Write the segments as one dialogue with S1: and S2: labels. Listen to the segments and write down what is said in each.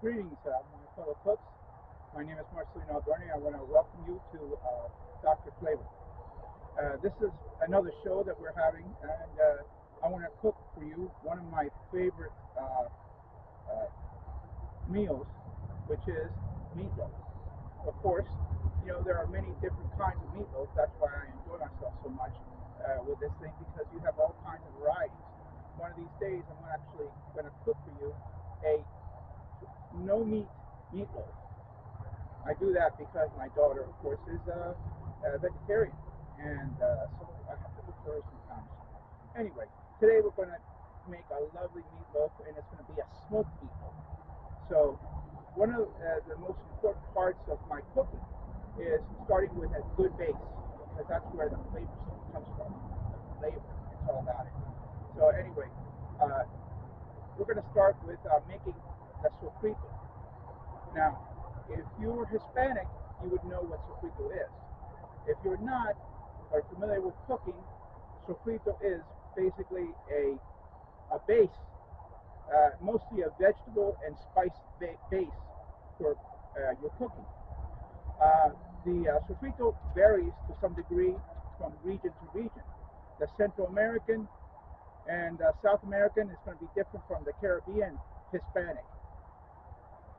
S1: Greetings, my fellow cooks. My name is Marcelino Alberni. I want to welcome you to Dr. Flavor. This is another show that we're having, and I want to cook for you one of my favorite meals, which is meatloaf. Of course, you know, there are many different kinds of meatloaf. That's why I enjoy myself so much with this thing, because you have all kinds of varieties. One of these days, I'm actually going to cook for you a no meat meatloaf. I do that because my daughter, of course, is a vegetarian, and so I have to cook for her sometimes. Anyway, today we're going to make a lovely meatloaf, and it's going to be a smoked meatloaf. So one of the most important parts of my cooking is starting with a good base, because that's where the flavor comes from. The flavor, it's all about it. So anyway, we're going to start with making the sofrito. Now, if you're Hispanic, you would know what sofrito is. If you're not, or familiar with cooking, sofrito is basically a base, mostly a vegetable and spice base for your cooking. The sofrito varies to some degree from region to region. The Central American and South American is going to be different from the Caribbean Hispanic.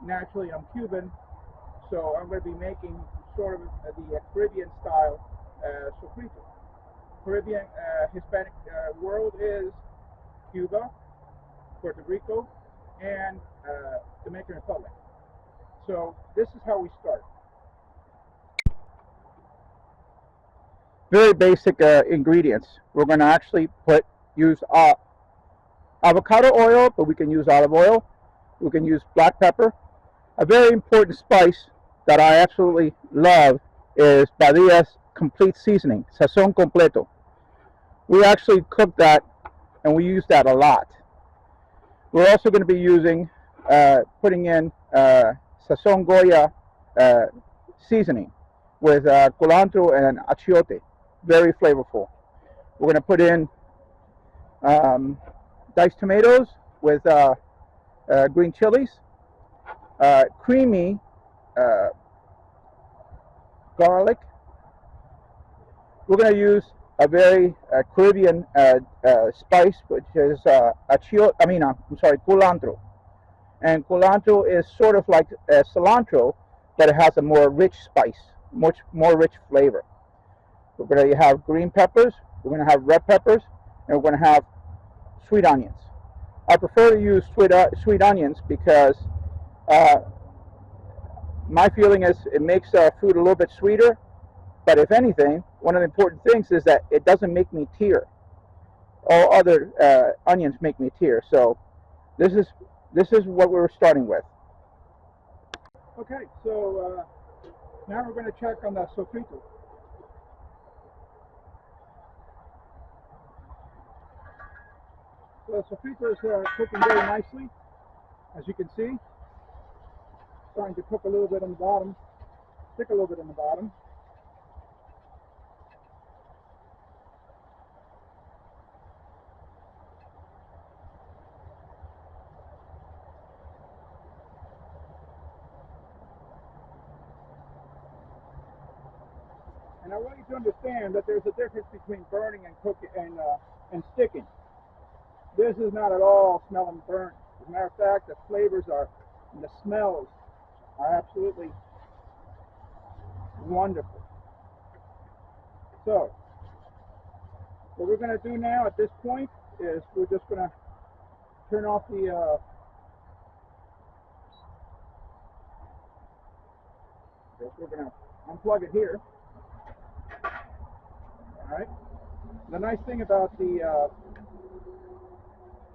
S1: Naturally, I'm Cuban, so I'm going to be making sort of the Caribbean style sofrito. Caribbean Hispanic world is Cuba, Puerto Rico, and Dominican Republic. So this is how we start. Very basic ingredients. We're going to actually use avocado oil, but we can use olive oil. We can use black pepper. A very important spice that I absolutely love is Badia's complete seasoning, sazon completo. We actually cook that, and we use that a lot. We're also going to be using, putting in sazon Goya seasoning with culantro and achiote. Very flavorful. We're going to put in diced tomatoes with green chilies, creamy garlic. We're going to use a very Caribbean spice, which is culantro. And culantro is sort of like cilantro, but it has a more rich spice, much more rich flavor. We're going to have green peppers, we're going to have red peppers, and we're going to have sweet onions. I prefer to use sweet onions because my feeling is it makes food a little bit sweeter, but if anything, one of the important things is that it doesn't make me tear. All other onions make me tear, so this is what we're starting with. Okay, so now we're going to check on the sofrito. So the sofrito is cooking very nicely, as you can see. Starting to cook a little bit on the bottom, stick a little bit on the bottom. And I want you to understand that there's a difference between burning and cooking and sticking. This is not at all smelling burnt. As a matter of fact, the flavors and the smells are absolutely wonderful. So, what we're going to do now at this point is we're just going to turn off the we're going to unplug it here. All right. The nice thing about the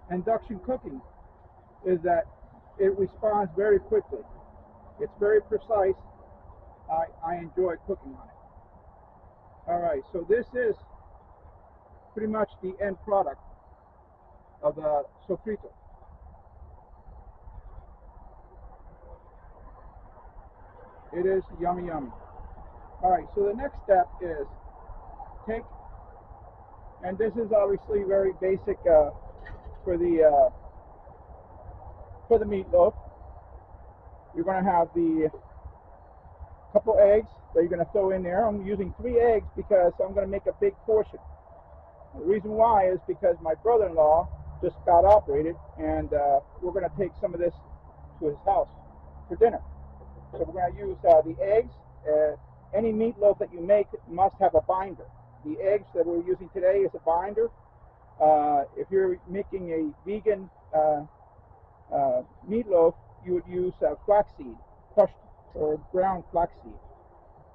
S1: induction cooking is that it responds very quickly. It's very precise. I enjoy cooking on it. All right, so this is pretty much the end product of the sofrito. It is yummy, yummy. All right, so the next step is and this is obviously very basic for the meatloaf. you're going to have the couple eggs that you're going to throw in there. I'm using 3 eggs because I'm going to make a big portion. The reason why is because my brother-in-law just got operated, and we're going to take some of this to his house for dinner. So we're going to use the eggs. Any meatloaf that you make must have a binder. The eggs that we're using today is a binder. If you're making a vegan meatloaf, you would use flaxseed, crushed or ground flaxseed.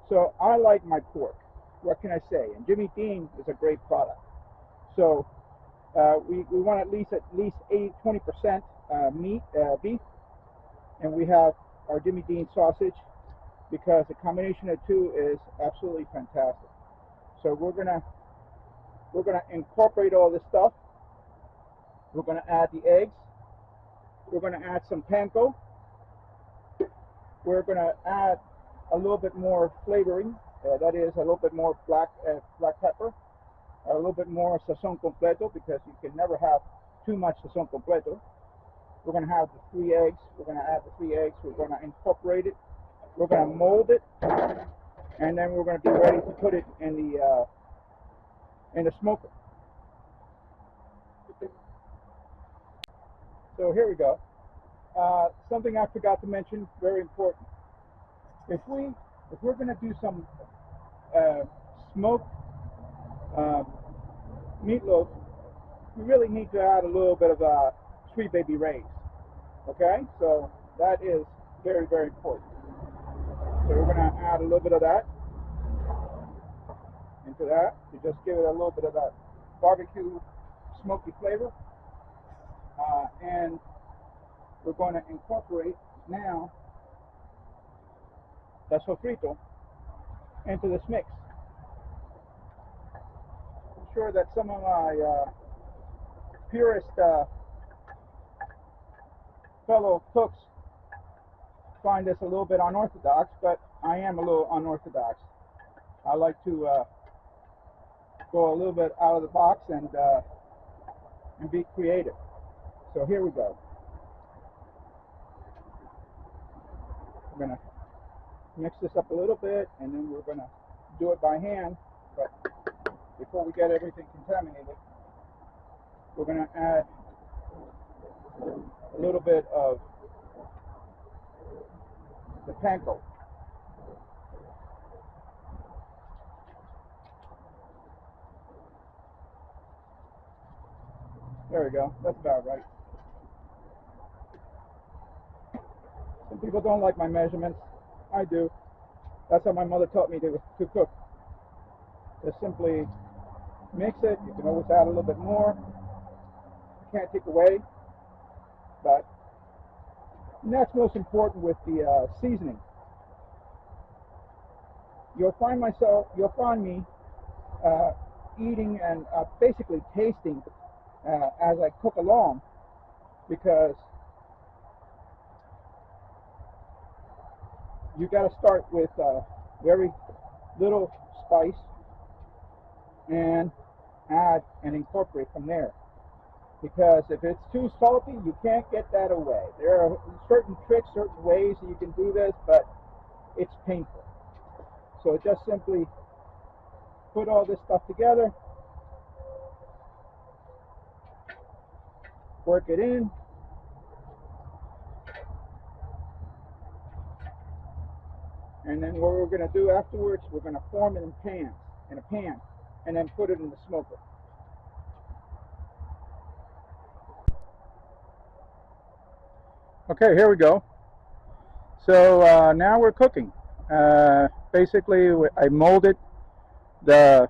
S1: So I like my pork. What can I say? And Jimmy Dean is a great product. So we want at least 20% beef, and we have our Jimmy Dean sausage because the combination of two is absolutely fantastic. So we're gonna incorporate all this stuff. We're gonna add the eggs. We're gonna add some panko. We're gonna add a little bit more flavoring. That is a little bit more black pepper. A little bit more sazon completo, because you can never have too much sazon completo. We're going to have the 3 eggs. We're going to add the 3 eggs. We're going to incorporate it. We're going to mold it, and then we're going to be ready to put it in the smoker. So here we go. Something I forgot to mention, very important. If we're going to do some smoked meatloaf, we really need to add a little bit of sweet baby rays. Okay, so that is very, very important. So we're going to add a little bit of that into that to just give it a little bit of that barbecue smoky flavor. And we're going to incorporate now the sofrito into this mix. I'm sure that some of my purist fellow cooks find this a little bit unorthodox, but I am a little unorthodox. I like to go a little bit out of the box and be creative. So here we go. We're going to mix this up a little bit, and then we're going to do it by hand. But before we get everything contaminated, we're going to add a little bit of the panko. There we go. That's about right. Some people don't like my measurements. I do. That's how my mother taught me to cook. Just simply mix it. You can always add a little bit more. You can't take away. But that's most important with the seasoning. You'll find me eating and basically tasting as I cook along, because you got to start with very little spice and add and incorporate from there. Because if it's too salty, you can't get that away. There are certain tricks, certain ways that you can do this, but it's painful. So just simply put all this stuff together, work it in, and then what we're going to do afterwards, we're going to form it in a pan, and then put it in the smoker. Okay, here we go. So now we're cooking. Basically, I molded the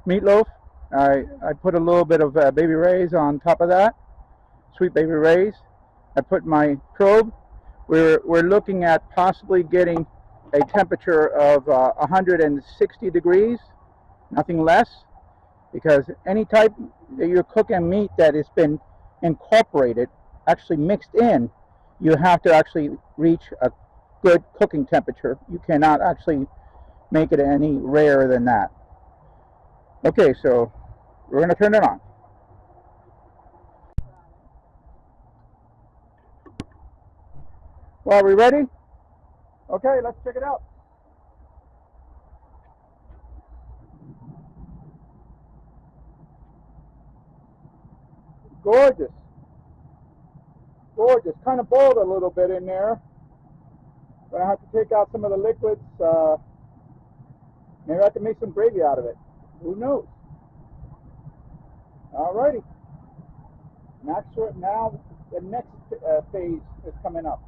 S1: meatloaf. I put a little bit of baby rays on top of that, sweet baby rays. I put my probe. We're looking at possibly getting a temperature of 160 degrees, nothing less, because any type that you're cooking meat that has been incorporated, actually mixed in, you have to actually reach a good cooking temperature. You cannot actually make it any rarer than that. Okay, so we're going to turn it on. Well, are we ready? Okay, let's check it out. Gorgeous. Gorgeous. Kind of boiled a little bit in there. Gonna have to take out some of the liquids. Maybe I can make some gravy out of it. Who knows? Alrighty. Now the next phase is coming up.